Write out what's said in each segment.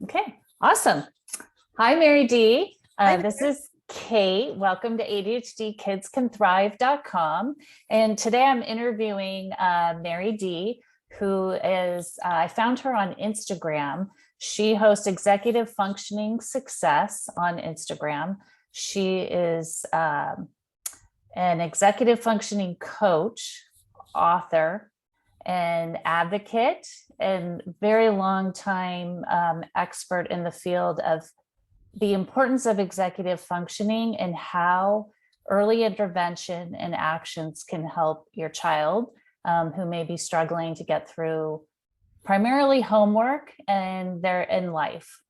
Okay, awesome. Hi, Marydee. Hi This there. is Kate. Welcome to ADHDkidscanthrive.com. And today I'm interviewing Marydee, who is, I found her on Instagram. She hosts Executive Functioning Success on Instagram. She is an executive functioning coach, author, an advocate, and very long time expert in the field of the importance of executive functioning and how early intervention and actions can help your child who may be struggling to get through primarily homework and their in life.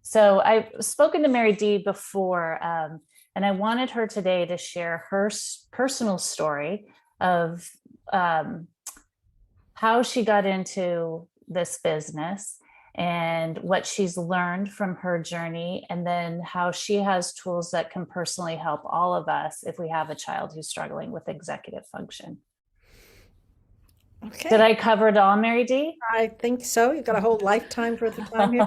So I've spoken to Marydee before, and I wanted her today to share her personal story of how she got into this business and what she's learned from her journey, and then how she has tools that can personally help all of us if we have a child who's struggling with executive function. Did Okay, I cover it all, Marydee? I think so. You've got a whole lifetime worth of time here.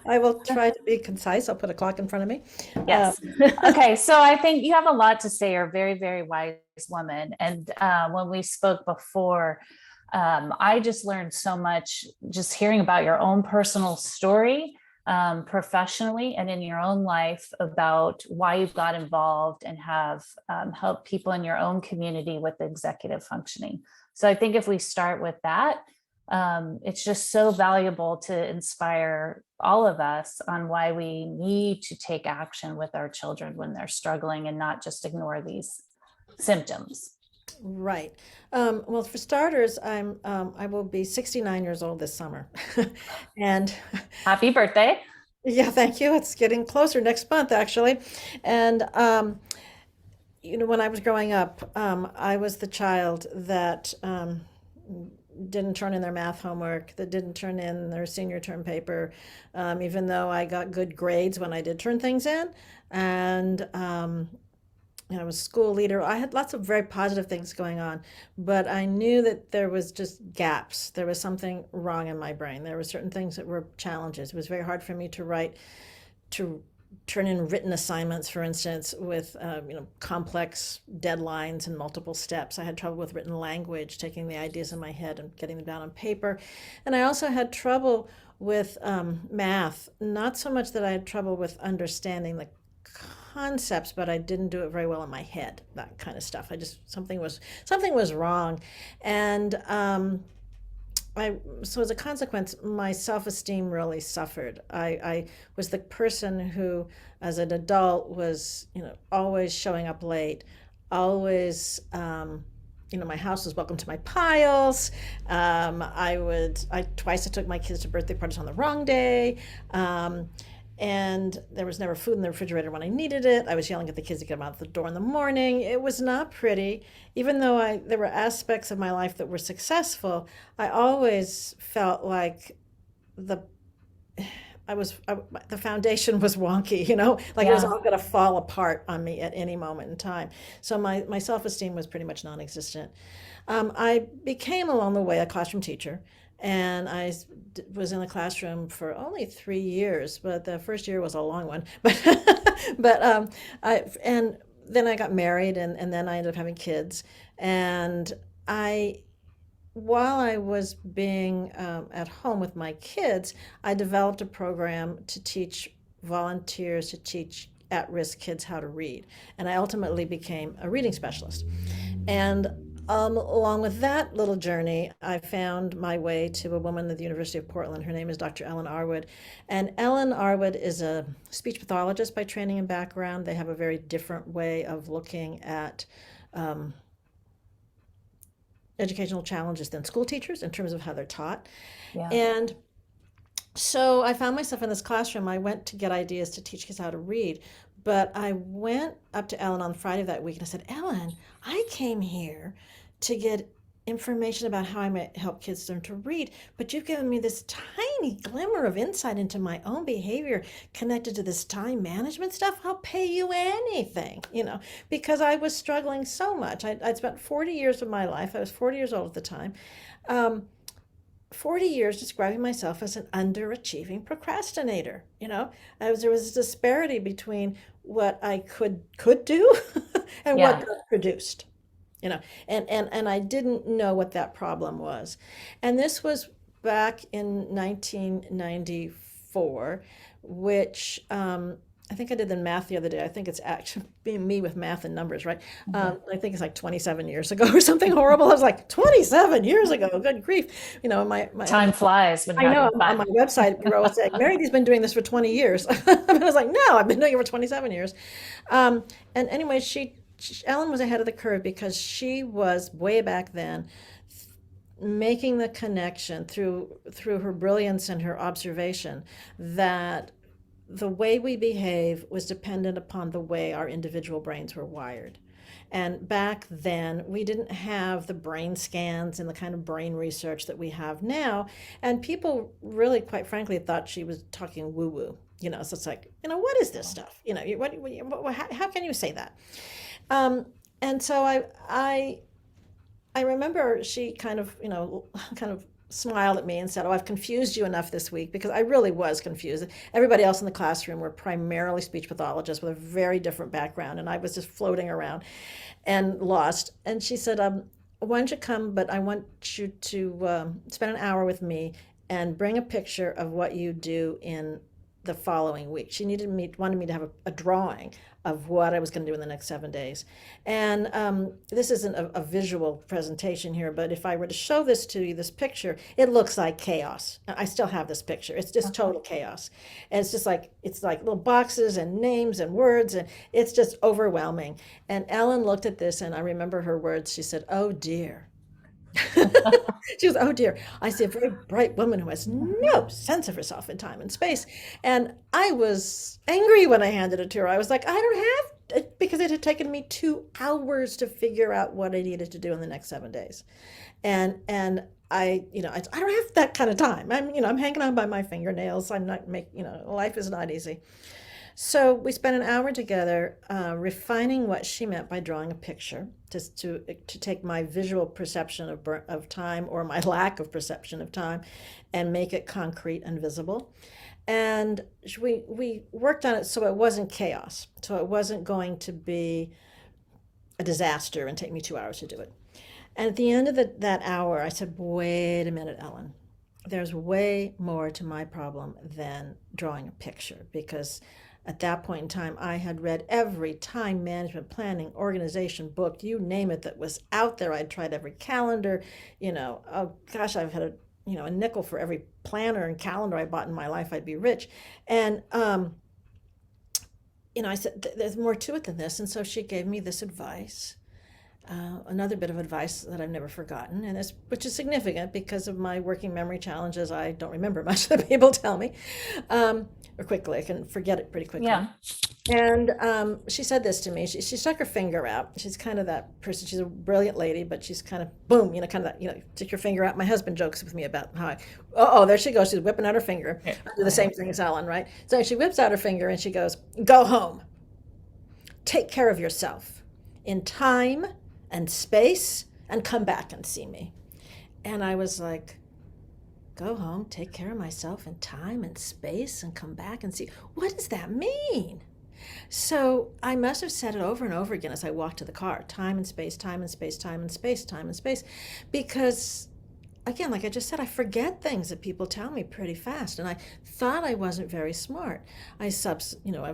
I will try to be concise. I'll put a clock in front of me. Um, Yes. Okay. So I think you have a lot to say. You're a very, very wise woman. And when we spoke before, I just learned so much just hearing about your own personal story, professionally and in your own life, about why you've got involved and have helped people in your own community with executive functioning. So I think if we start with that, it's just so valuable to inspire all of us on why we need to take action with our children when they're struggling and not just ignore these symptoms. right. Well, for starters, I will be 69 years old this summer. And Happy birthday. yeah, thank you. It's getting closer next month, actually. And when I was growing up, I was the child that didn't turn in their math homework, that didn't turn in their senior term paper, even though I got good grades when I did turn things in. And I was a school leader. I had lots of very positive things going on, but I knew that there was just gaps. There was something wrong in my brain. There were certain things that were challenges. It was very hard for me to write, to turn in written assignments, for instance, with complex deadlines and multiple steps. I had trouble with written language, taking the ideas in my head and getting them down on paper. And I also had trouble with math. Not so much that I had trouble with understanding the concepts, but I didn't do it very well in my head. That kind of stuff. I just something was wrong, and so as a consequence, my self-esteem really suffered. I was the person who, as an adult, was always showing up late, always. My house was welcome to my piles. I twice I took my kids to birthday parties on the wrong day. And there was never food in the refrigerator when I needed it. I was yelling at the kids to get them out the door in the morning. It was not pretty. Even though there were aspects of my life that were successful, I always felt like the the foundation was wonky, like it was Yeah. all going to fall apart on me at any moment in time. So my self-esteem was pretty much non-existent. I became along the way a classroom teacher, and was in the classroom for only 3 years, but the first year was a long one. But and then I got married, and then I ended up having kids, and I while I was being at home with my kids, I developed a program to teach volunteers to teach at-risk kids how to read, and I ultimately became a reading specialist. And along with that little journey, I found my way to a woman at the University of Portland. Her name is Dr. Ellen Arwood. And Ellen Arwood is a speech pathologist by training and background. They have a very different way of looking at um, educational challenges than school teachers in terms of how they're taught. Yeah. And so I found myself in this classroom. I went to get ideas to teach kids how to read, but I went up to Ellen on Friday of that week and I said, Ellen, I came here to get information about how I might help kids learn to read, but you've given me this tiny glimmer of insight into my own behavior connected to this time management stuff. I'll pay you anything, because I was struggling so much. I'd spent 40 years of my life. I was 40 years old at the time. Um, 40 years describing myself as an underachieving procrastinator. There was a disparity between what I could do and what Yeah. got produced. And I didn't know what that problem was. And this was back in 1994, which I think I did the math the other day. I think it's actually being me with math and numbers, right? Mhm. I think it's like 27 years ago or something horrible. I was like, 27 years ago, good grief. Time flies when I you're know having on fun. my website, Roa said, Marydee's been doing this for 20 years. I was like, no, I've been doing it for 27 years. And anyway, Ellen was ahead of the curve because she was way back then making the connection through her brilliance and her observation that the way we behave was dependent upon the way our individual brains were wired. And back then, we didn't have the brain scans and the kind of brain research that we have now. And people really, quite frankly, thought she was talking woo woo. So it's like, what is this stuff? How can you say that? Um, and so I remember she kind of smiled at me and said, "Oh, I've confused you enough this week," because I really was confused. Everybody else in the classroom were primarily speech pathologists with a very different background, and I was just floating around and lost. And she said, "Why don't you come? But I want you to spend an hour with me and bring a picture of what you do in the following week." She wanted me to have a drawing of what I was going to do in the next 7 days. And this isn't a visual presentation here, but if I were to show this to you, this picture, it looks like chaos. I still have this picture. It's just total chaos. And it's like little boxes and names and words, and it's just overwhelming. And Ellen looked at this, and I remember her words. She said, "Oh dear." She goes, "Oh dear, I see a very bright woman who has no sense of herself in time and space." And I was angry when I handed it to her. I was like, I don't have, because it had taken me 2 hours to figure out what I needed to do in the next 7 days. And I don't have that kind of time. I'm hanging on by my fingernails. I'm not life is not easy. So we spent an hour together refining what she meant by drawing a picture, just to take my visual perception of time, or my lack of perception of time, and make it concrete and visible. And we worked on it so it wasn't chaos, so it wasn't going to be a disaster and take me 2 hours to do it. And at the end of that hour, I said, "Wait a minute, Ellen. There's way more to my problem than drawing a picture," because at that point in time, I had read every time management, planning, organization book, you name it, that was out there. I'd tried every calendar. Oh gosh, I've had a nickel for every planner and calendar I bought in my life. I'd be rich. And I said, "There's more to it than this." And so she gave me this advice. Another bit of advice that I've never forgotten, which is significant because of my working memory challenges. I don't remember much that people tell me, or quickly. I can forget it pretty quickly. Yeah. And she said this to me. She stuck her finger out. She's kind of that person. She's a brilliant lady, but she's kind of boom, kind of that, stick your finger out. My husband jokes with me about how there she goes. She's whipping out her finger. Yeah. I do the same thing as Ellen, right? So she whips out her finger and she goes, "Go home. Take care of yourself in time and space, and come back and see me." And I was like, go home, take care of myself in time and space, and come back and see. What does that mean? So I must have said it over and over again as I walked to the car. Time and space, time and space, time and space, time and space. Because again, like I just said, I forget things that people tell me pretty fast, and I thought I wasn't very smart. I've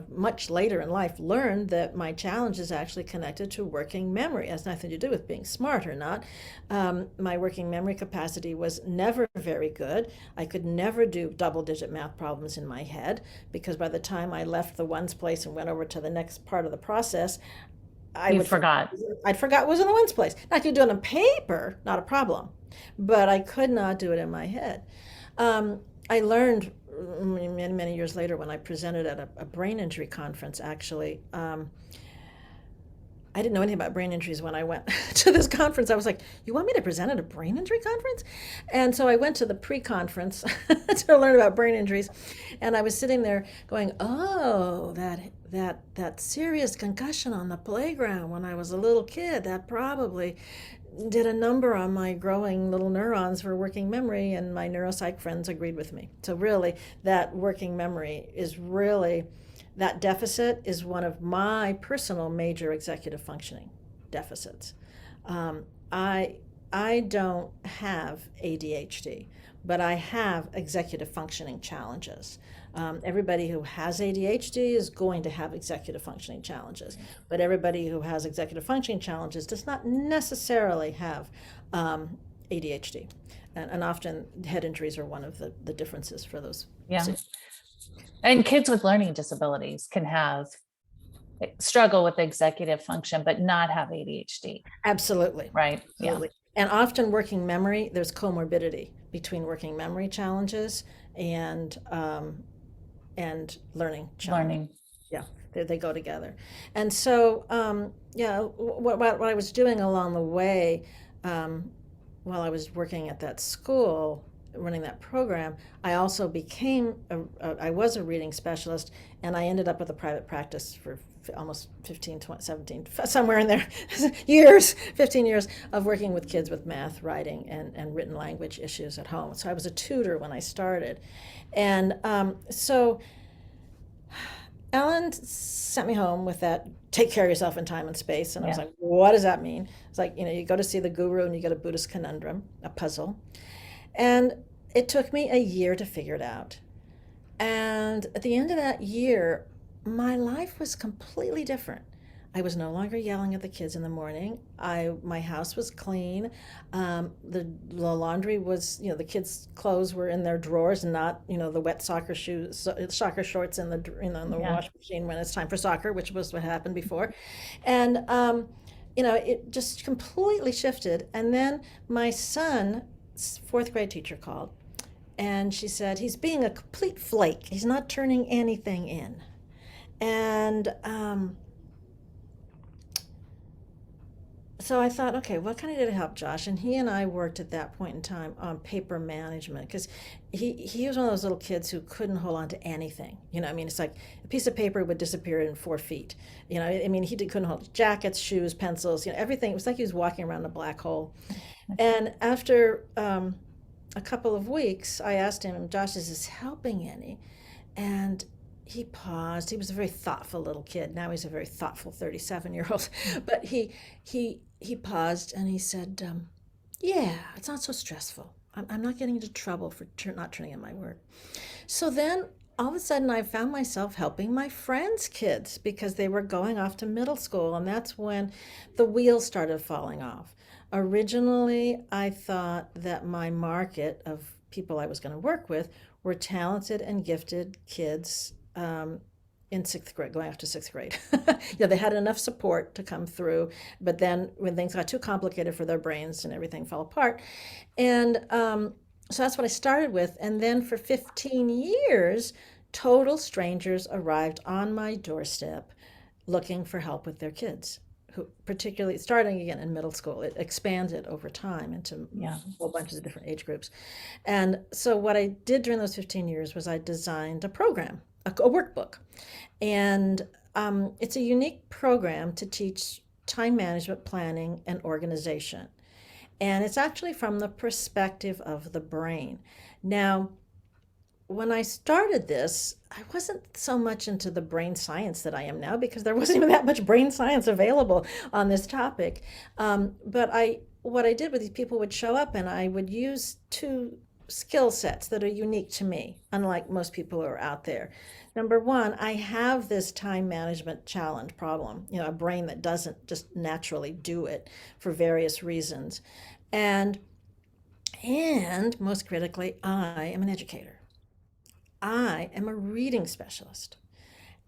much later in life learned that my challenge is actually connected to working memory. It has nothing to do with being smart or not. My working memory capacity was never very good. I could never do double-digit math problems in my head, because by the time I left the ones place and went over to the next part of the process, You forgot. I'd forgot what was in the ones place. Now, I could do it on paper, not a problem, but I could not do it in my head. I learned many, many years later when I presented at a brain injury conference, actually. I didn't know anything about brain injuries when I went to this conference. I was like, "You want me to present at a brain injury conference?" And so I went to the pre-conference to learn about brain injuries. And I was sitting there going, "Oh, that serious concussion on the playground when I was a little kid, that probably did a number on my growing little neurons for working memory, and my neuropsych friends agreed with me. So really, that working memory is really, that deficit is one of my personal major executive functioning deficits. Um, I I don't have ADHD, but I have executive functioning challenges. Everybody who has ADHD is going to have executive functioning challenges, but everybody who has executive functioning challenges does not necessarily have ADHD. And often head injuries are one of the differences for those. Yeah. And kids with learning disabilities can have struggle with executive function, but not have ADHD, Absolutely. right? Yeah. Absolutely. And often working memory, there's comorbidity between working memory challenges and learning challenges. Learning. Yeah, they go together. And so, yeah, what I was doing along the way, um, while I was working at that school, running that program, I also became I was a reading specialist, and I ended up with a private practice for almost 15, 20, 17, somewhere in there, years, 15 years of working with kids with math, writing, and written language issues at home. So I was a tutor when I started. And so Ellen sent me home with that take care of yourself in time and space. And I was Yeah. like, what does that mean? It's like, you go to see the guru and you get a Buddhist conundrum, a puzzle. And it took me a year to figure it out. And at the end of that year, my life was completely different. I was no longer yelling at the kids in the morning. My house was clean. The laundry was, the kids' clothes were in their drawers, not the wet soccer shoes, soccer shorts in the in the Yeah. wash machine when it's time for soccer, which was what happened before, and it just completely shifted. And then my son's fourth grade teacher called, and she said he's being a complete flake. He's not turning anything in, and so I thought, okay, what can I do to help Josh? And he and I worked at that point in time on paper management, because he was one of those little kids who couldn't hold on to anything. I mean, it's like a piece of paper would disappear in 4 feet. I mean, couldn't hold jackets, shoes, pencils, everything. It was like he was walking around a black hole. And after a couple of weeks, I asked him, Josh, is this helping any? And he paused. He was a very thoughtful little kid. Now he's a very thoughtful 37-year-old. But he paused and he said, yeah, it's not so stressful. I'm not getting into trouble for not turning in my work. So then all of a sudden I found myself helping my friends' kids because they were going off to middle school. And that's when the wheels started falling off. Originally, I thought that my market of people I was going to work with were talented and gifted kids in sixth grade, going off to sixth grade. They had enough support to come through, but then when things got too complicated for their brains and everything fell apart. And so that's what I started with. And then for 15 years, total strangers arrived on my doorstep looking for help with their kids, who particularly starting again in middle school. It expanded over time into Yeah. a whole bunch of different age groups. And so what I did during those 15 years was I designed a program, a workbook. And it's a unique program to teach time management, planning, and organization. And it's actually from the perspective of the brain. Now, when I started this, I wasn't so much into the brain science that I am now, because there wasn't even that much brain science available on this topic. But what I did with these people would show up, and I would use two skill sets that are unique to me, unlike most people who are out there. Number one, I have this time management challenge problem, a brain that doesn't just naturally do it for various reasons. And most critically, I am an educator. I am a reading specialist,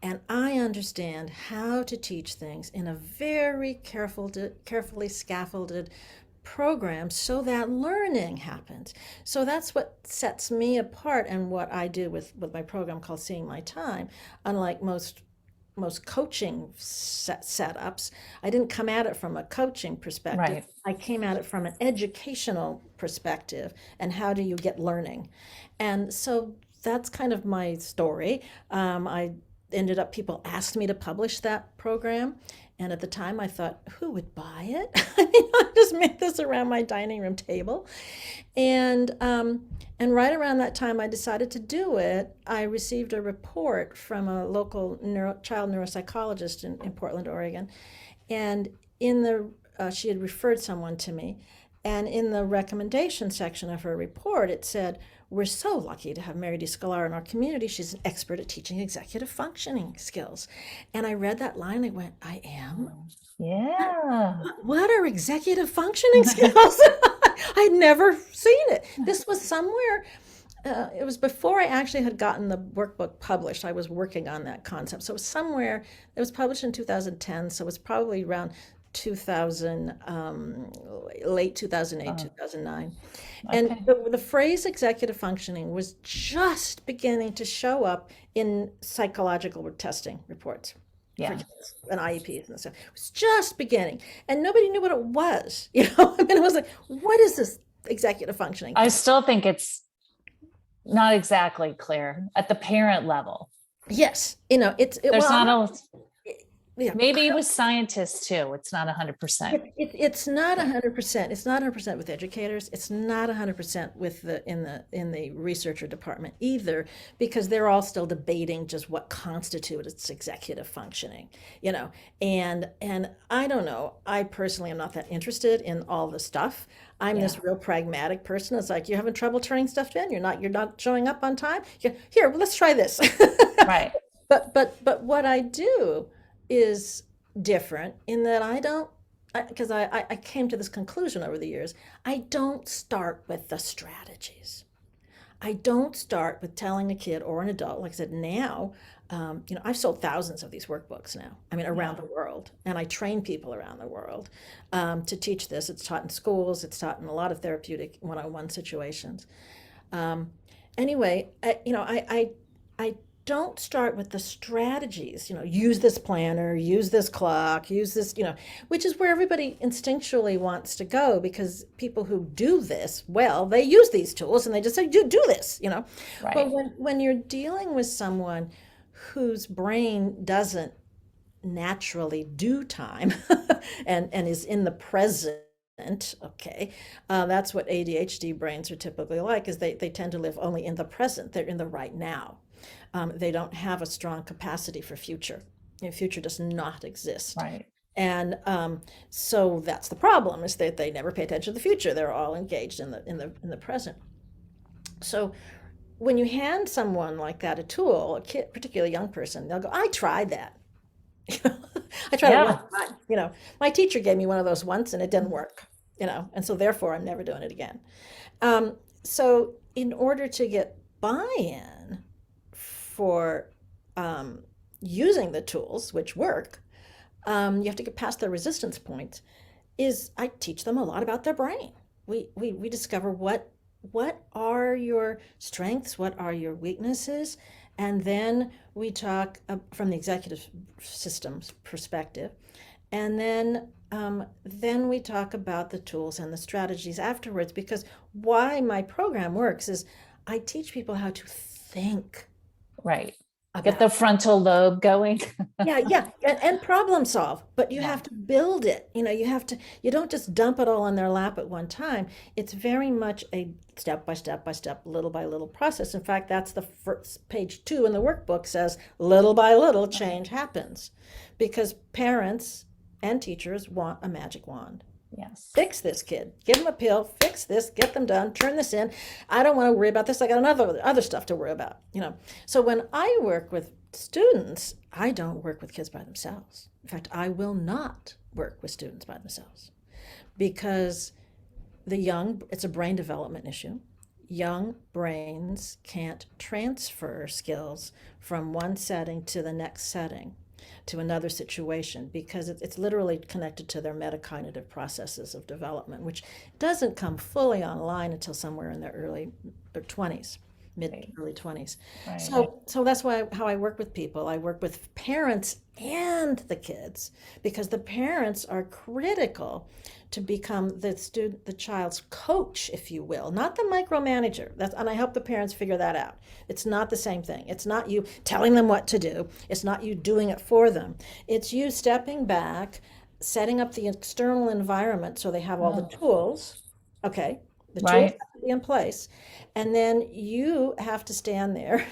and I understand how to teach things in a very carefully scaffolded program so that learning happens. So that's what sets me apart, and what I do with my program called Seeing My Time. Unlike most coaching setups, I didn't come at it from a coaching perspective. Right. I came at it from an educational perspective, and how do you get learning? And so that's kind of my story. I ended up, people asked me to publish that program. And at the time I thought, who would buy it? I mean, I just made this around my dining room table. And right around that time I decided to do it, I received a report from a local child neuropsychologist in Portland, Oregon. And in the, she had referred someone to me. And in the recommendation section of her report, it said, we're so lucky to have Marydee Sklar in our community. She's an expert at teaching executive functioning skills. And I read that line, I went, I am? Yeah. What are executive functioning skills? I'd never seen it. This was somewhere, it was before I actually had gotten the workbook published. I was working on that concept. So it was somewhere, it was published in 2010. So it was probably around 2000, late 2008, 2009. And Okay. the phrase executive functioning was just beginning to show up in psychological testing reports for Yeah. kids and IEPs and stuff. It was just beginning. And nobody knew what it was. You know, I mean, it was like, what is this executive functioning I thing? still think it's not exactly clear at the parent level. Yes, you know, There's well, I'm not not, a, yeah, maybe with scientists too, it's not 100%. it's not 100%. It's not 100% with educators. It's not 100% with the researcher department either, because they're all still debating just what constitutes executive functioning, you know. And I don't know. I personally am not that interested in all the stuff. I'm Yeah. this real pragmatic person. It's like, you're having trouble turning stuff in. You're not showing up on time. Yeah, here, let's try this. Right. But what I do is different in that I don't, because I came to this conclusion over the years. I don't start with the strategies. I don't start with telling a kid or an adult, like I said, now, you know, I've sold thousands of these workbooks now, I mean, around Yeah. the world, and I train people around the world to teach this. It's taught in schools, it's taught in a lot of therapeutic one-on-one situations. Um, anyway, I don't start with the strategies, you know, use this planner, use this clock, use this, you know, which is where everybody instinctually wants to go, because people who do this well, they use these tools and they just say, do this, you know. But Right. when you're dealing with someone whose brain doesn't naturally do time and is in the present, okay, that's what ADHD brains are typically like, is they tend to live only in the present. They're in the right now. They don't have a strong capacity for future. You know, future does not exist. Right. And so that's the problem, is that they never pay attention to the future. They're all engaged in the present. So when you hand someone like that a tool, a kid, particularly a young person, they'll go, I tried that. I tried it one Yeah. time. You know, my teacher gave me one of those once and it didn't work, you know, and so therefore I'm never doing it again. So in order to get buy-in for using the tools, which work, you have to get past their resistance points. Is I teach them a lot about their brain. We discover what are your strengths, what are your weaknesses, and then we talk from the executive system's perspective, and then we talk about the tools and the strategies afterwards. Because why my program works is I teach people how to think Right. Get the about, frontal lobe going. yeah, and problem solve. But you Yeah. have to build it. You know, you don't just dump it all in their lap at one time. It's very much a step by step by step, little by little process. In fact, that's the first page 2 in the workbook, says little by little change happens, because parents and teachers want a magic wand. Yes. Fix this kid, give them a pill, fix this, get them done, turn this in. I don't want to worry about this. I got another other stuff to worry about, you know. So when I work with students, I don't work with kids by themselves. In fact, I will not work with students by themselves, because it's a brain development issue. Young brains can't transfer skills from one setting to the next setting, to another situation, because it's literally connected to their metacognitive processes of development, which doesn't come fully online until somewhere in their early 20s, mid Right. early 20s. Right. So that's why how I work with people. I work with parents and the kids because the parents are critical to become the child's coach, if you will, not the micromanager. And I help the parents figure that out. It's not the same thing. It's not you telling them what to do. It's not you doing it for them. It's you stepping back, setting up the external environment so they have all the Oh, tools. Okay, the tools right. have to be in place, and then you have to stand there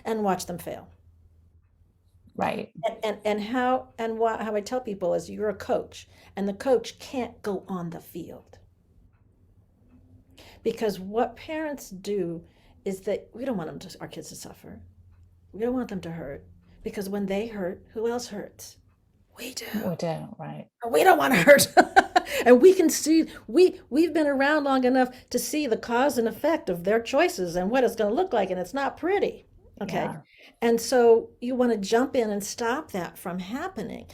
and watch them fail. Right. How I tell people is you're a coach, and the coach can't go on the field because what parents do is that we don't want our kids to suffer. We don't want them to hurt because when they hurt, who else hurts? We do. We do. Right. We don't want to hurt. And we can see we've been around long enough to see the cause and effect of their choices and what it's going to look like, and it's not pretty. Okay. Yeah. And so you want to jump in and stop that from happening.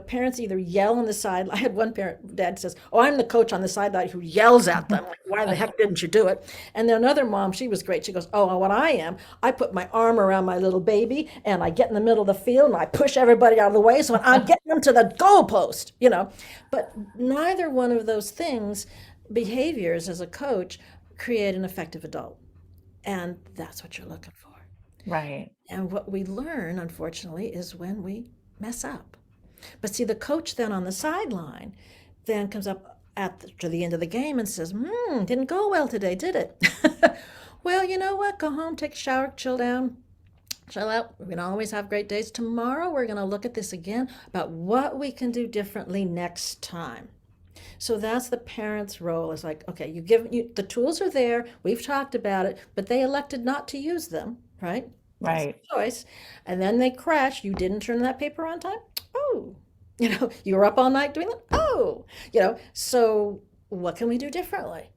Parents either yell on the side. I had one parent, dad says, "Oh, I'm the coach on the sideline who yells at them. Like, why the heck didn't you do it?" And then another mom, she was great. She goes, "Oh, what I am, I put my arm around my little baby and I get in the middle of the field and I push everybody out of the way. So I'm getting them to the goalpost. But neither one of those things, behaviors as a coach, create an effective adult. And that's what you're looking for. Right. And what we learn, unfortunately, is when we mess up. But see, the coach then on the sideline then comes up to the end of the game and says, didn't go well today, did it? Well, you know what? Go home, take a shower, chill down, chill out. We're going to always have great days. Tomorrow, we're going to look at this again about what we can do differently next time. So that's the parent's role. Is like, okay, the tools are there. We've talked about it, but they elected not to use them, right? That's Right. the choice. And then they crash. You didn't turn that paper on time. Oh, you were up all night doing that. Oh, so what can we do differently?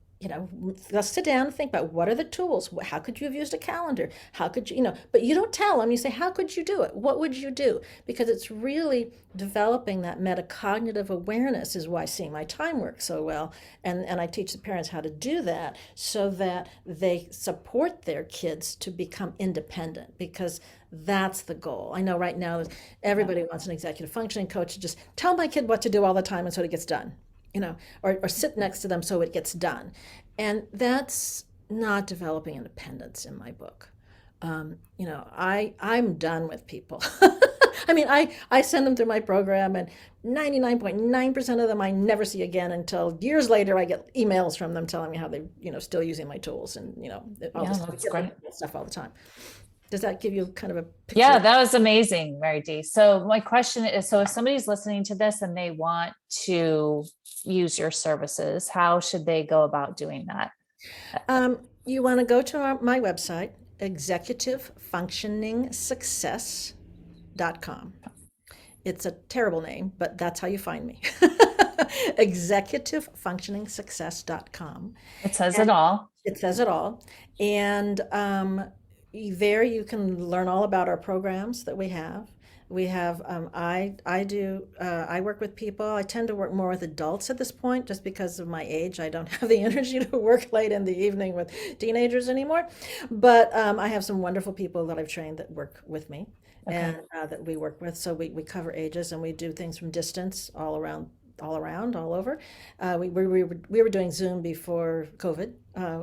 Let's sit down and think about what are the tools? How could you have used a calendar? How could you, but you don't tell them. You say, how could you do it? What would you do? Because it's really developing that metacognitive awareness is why Seeing My Time works so well. And I teach the parents how to do that so that they support their kids to become independent because that's the goal. I know right now everybody wants an executive functioning coach to just tell my kid what to do all the time and so it gets done. Or sit next to them so it gets done. And that's not developing independence in my book. I'm done with people. I mean, I send them through my program, and 99.9% of them I never see again until years later I get emails from them telling me how they, still using my tools and, all Yeah, this that's great. stuff all the time. Does that give you kind of a picture? Yeah, that was amazing, Marydee. So my question is, so if somebody's listening to this and they want to use your services, how should they go about doing that? You want to go to my website, executivefunctioningsuccess.com. It's a terrible name, but that's how you find me. executivefunctioningsuccess.com. It says it all. It says it all. And there you can learn all about our programs that we have. We have, I work with people. I tend to work more with adults at this point just because of my age. I don't have the energy to work late in the evening with teenagers anymore. But I have some wonderful people that I've trained that work with me and that we work with. So we cover ages and we do things from distance all over. We were doing Zoom before COVID.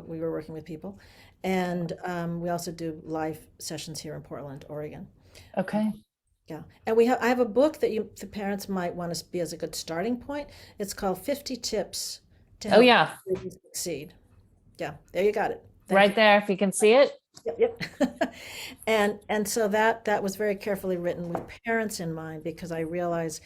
We were working with people. And we also do live sessions here in Portland, Oregon. Okay. Yeah, and I have a book that the parents might want to be as a good starting point. It's called 50 Tips to Oh Help yeah. You Succeed. Yeah, there you got it. Thank Right you. there. If you can see it. Yep. And so that was very carefully written with parents in mind because I realize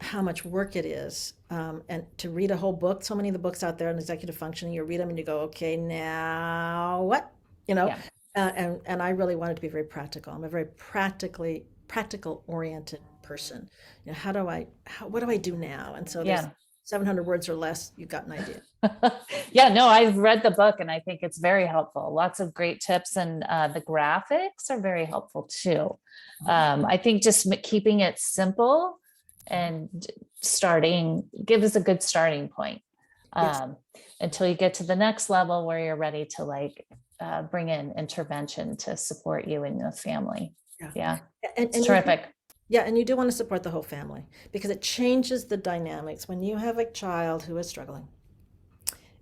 how much work it is. And to read a whole book, so many of the books out there on executive functioning, you read them and you go, okay, now what? Yeah. And I really wanted to be very practical. I'm a very practical oriented person. What do I do now? And so there's Yeah. 700 words or less, you've got an idea. Yeah, no, I've read the book and I think it's very helpful. Lots of great tips and the graphics are very helpful too. I think just keeping it simple and give us a good starting point Yes. until you get to the next level where you're ready to bring in intervention to support you and the family. Yeah. Yeah, And, it's and you terrific. Yeah, and you do want to support the whole family because it changes the dynamics. When you have a child who is struggling,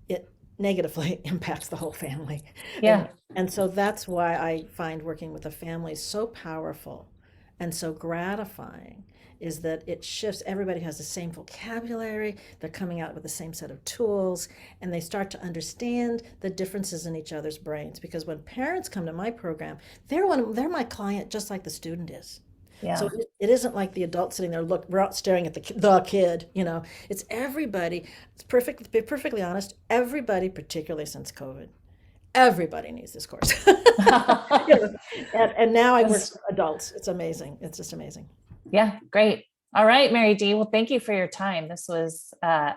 it negatively impacts the whole family. And Yeah, and so that's why I find working with a family so powerful and so gratifying is that it shifts. Everybody has the same vocabulary, they're coming out with the same set of tools, and they start to understand the differences in each other's brains. Because when parents come to my program, they're my client just like the student is. So yeah. it isn't like the adult sitting there, look, we're out staring at the kid, it's everybody. It's perfect, to be perfectly honest, everybody, particularly since COVID, everybody needs this course. And now I work That's- with adults. It's amazing. It's just amazing. yeah, great. All right, Marydee. Well, thank you for your time. This was a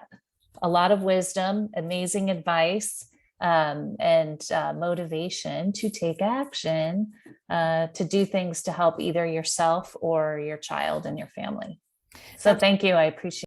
lot of wisdom, amazing advice, and motivation to take action, to do things to help either yourself or your child and your family. So thank you. I appreciate